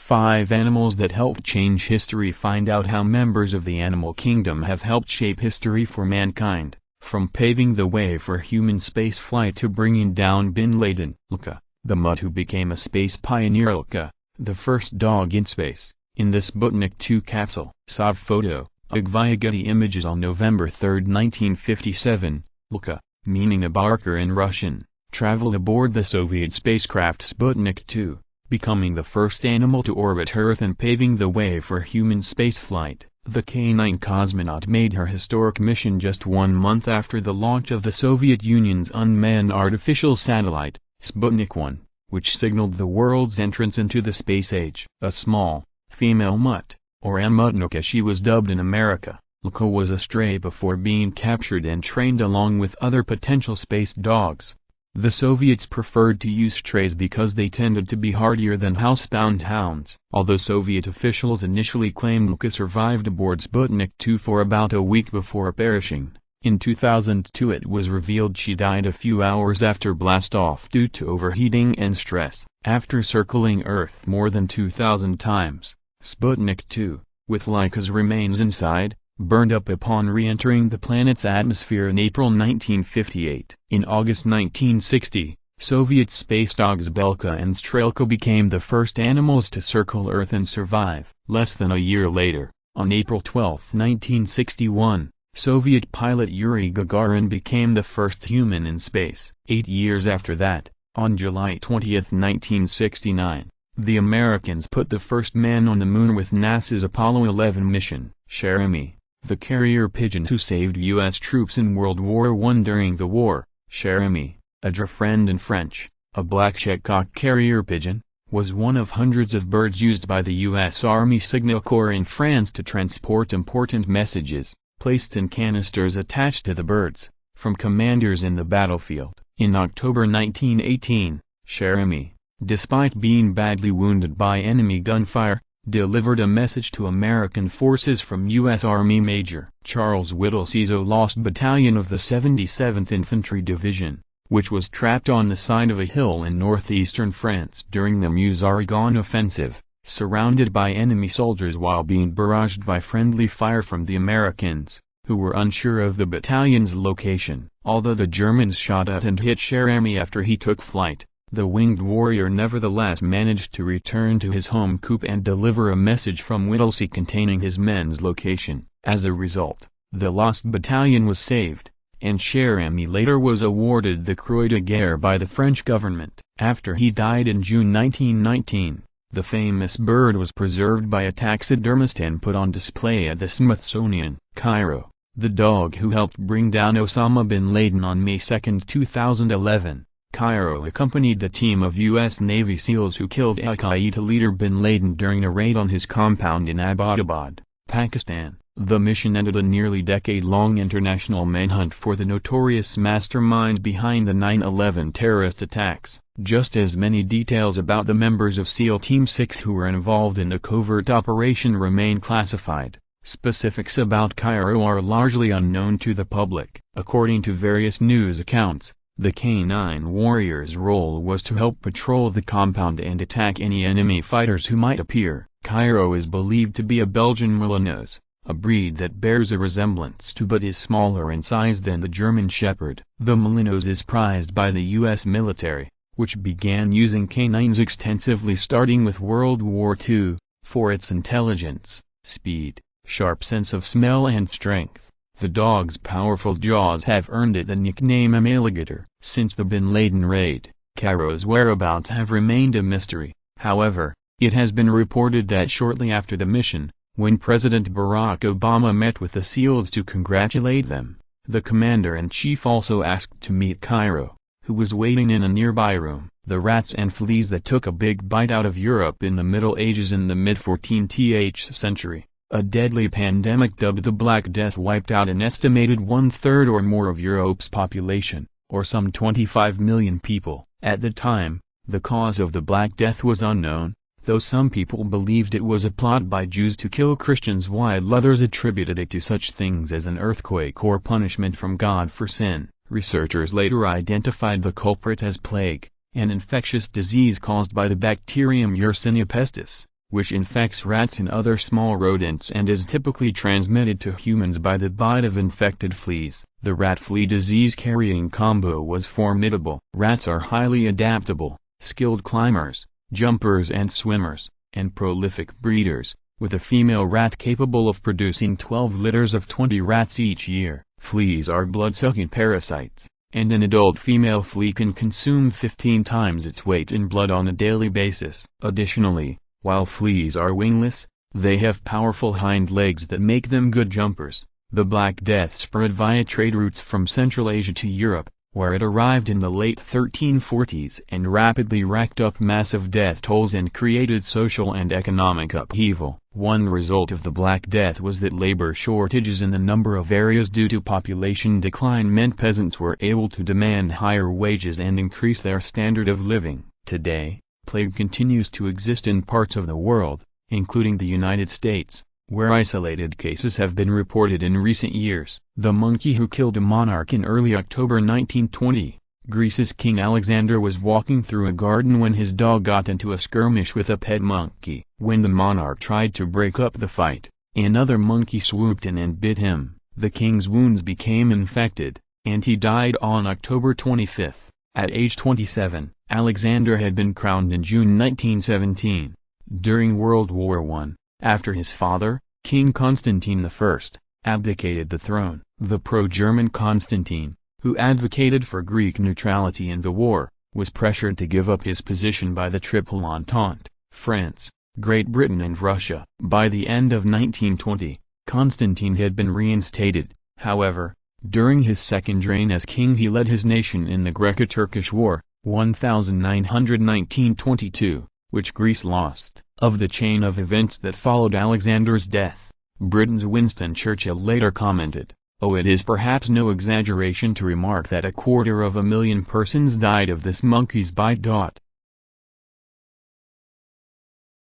5 Animals that helped change history. Find out how members of the animal kingdom have helped shape history for mankind, from paving the way for human spaceflight to bringing down bin Laden. Ilka, the mutt who became a space pioneer. Ilka, the first dog in space, in the Sputnik 2 capsule. Sav photo, Ugvia Getty Images. On November 3, 1957, Ilka, meaning a barker in Russian, traveled aboard the Soviet spacecraft Sputnik 2, becoming the first animal to orbit Earth and paving the way for human spaceflight. The K9 cosmonaut made her historic mission just 1 month after the launch of the Soviet Union's unmanned artificial satellite, Sputnik 1, which signaled the world's entrance into the space age. A small, female mutt, or Amutnik as she was dubbed in America, Ilka was a stray before being captured and trained along with other potential space dogs. The Soviets preferred to use strays because they tended to be hardier than housebound hounds. Although Soviet officials initially claimed Ilka survived aboard Sputnik 2 for about a week before perishing, in 2002 it was revealed she died a few hours after blastoff due to overheating and stress. After circling Earth more than 2,000 times, Sputnik 2, with Laika's remains inside, burned up upon re-entering the planet's atmosphere in April 1958. In August 1960, Soviet space dogs Belka and Strelka became the first animals to circle Earth and survive. Less than a year later, on April 12, 1961, Soviet pilot Yuri Gagarin became the first human in space. 8 years after that, on July 20, 1969, the Americans put the first man on the moon with NASA's Apollo 11 mission. Jeremy, the carrier pigeon who saved U.S. troops in World War I during the war, Jeremy, a friend in French, a black Checkcock carrier pigeon, was one of hundreds of birds used by the U.S. Army Signal Corps in France to transport important messages, placed in canisters attached to the birds, from commanders in the battlefield. In October 1918, Jeremy, despite being badly wounded by enemy gunfire, delivered a message to American forces from U.S. Army Major Charles Whittle's lost battalion of the 77th Infantry Division, which was trapped on the side of a hill in northeastern France during the Meuse-Argonne offensive, surrounded by enemy soldiers while being barraged by friendly fire from the Americans, who were unsure of the battalion's location. Although the Germans shot at and hit Jeremy after he took flight, the winged warrior nevertheless managed to return to his home coop and deliver a message from Whittlesey containing his men's location. As a result, the lost battalion was saved, and Jeremy later was awarded the Croix de Guerre by the French government. After he died in June 1919, the famous bird was preserved by a taxidermist and put on display at the Smithsonian. Cairo, the dog who helped bring down Osama bin Laden on May 2, 2011. Cairo accompanied the team of U.S. Navy SEALs who killed al-Qaeda leader bin Laden during a raid on his compound in Abbottabad, Pakistan. The mission ended a nearly decade-long international manhunt for the notorious mastermind behind the 9/11 terrorist attacks. Just as many details about the members of SEAL Team 6 who were involved in the covert operation remain classified. Specifics about Cairo are largely unknown to the public. According to various news accounts, the K9 warrior's role was to help patrol the compound and attack any enemy fighters who might appear. Cairo is believed to be a Belgian Malinois, a breed that bears a resemblance to but is smaller in size than the German Shepherd. The Malinois is prized by the U.S. military, which began using canines extensively starting with World War II, for its intelligence, speed, sharp sense of smell and strength. The dog's powerful jaws have earned it the nickname Alligator. Since the bin Laden raid, Cairo's whereabouts have remained a mystery. However, it has been reported that shortly after the mission, when President Barack Obama met with the SEALs to congratulate them, the commander-in-chief also asked to meet Cairo, who was waiting in a nearby room. The rats and fleas that took a big bite out of Europe in the Middle Ages in the mid-14th century, a deadly pandemic dubbed the Black Death wiped out an estimated 1/3 or more of Europe's population, or some 25 million people. At the time, the cause of the Black Death was unknown, though some people believed it was a plot by Jews to kill Christians while others attributed it to such things as an earthquake or punishment from God for sin. Researchers later identified the culprit as plague, an infectious disease caused by the bacterium Yersinia pestis, which infects rats and other small rodents and is typically transmitted to humans by the bite of infected fleas. The rat-flea disease-carrying combo was formidable. Rats are highly adaptable, skilled climbers, jumpers and swimmers, and prolific breeders, with a female rat capable of producing 12 litters of 20 rats each year. Fleas are blood-sucking parasites, and an adult female flea can consume 15 times its weight in blood on a daily basis. Additionally, while fleas are wingless, they have powerful hind legs that make them good jumpers. The Black Death spread via trade routes from Central Asia to Europe, where it arrived in the late 1340s and rapidly racked up massive death tolls and created social and economic upheaval. One result of the Black Death was that labor shortages in a number of areas due to population decline meant peasants were able to demand higher wages and increase their standard of living. Today, plague continues to exist in parts of the world, including the United States, where isolated cases have been reported in recent years. The monkey who killed a monarch in early October 1920. Greece's King Alexander was walking through a garden when his dog got into a skirmish with a pet monkey. When the monarch tried to break up the fight, another monkey swooped in and bit him. The king's wounds became infected, and he died on October 25. At age 27, Alexander had been crowned in June 1917. During World War I, after his father, King Constantine I, abdicated the throne, the pro-German Constantine, who advocated for Greek neutrality in the war, was pressured to give up his position by the Triple Entente, France, Great Britain and Russia. By the end of 1920, Constantine had been reinstated. However, during his second reign as king he led his nation in the Greco-Turkish War, 1919–22, which Greece lost. Of the chain of events that followed Alexander's death, Britain's Winston Churchill later commented, "Oh, it is perhaps no exaggeration to remark that 250,000 persons died of this monkey's bite.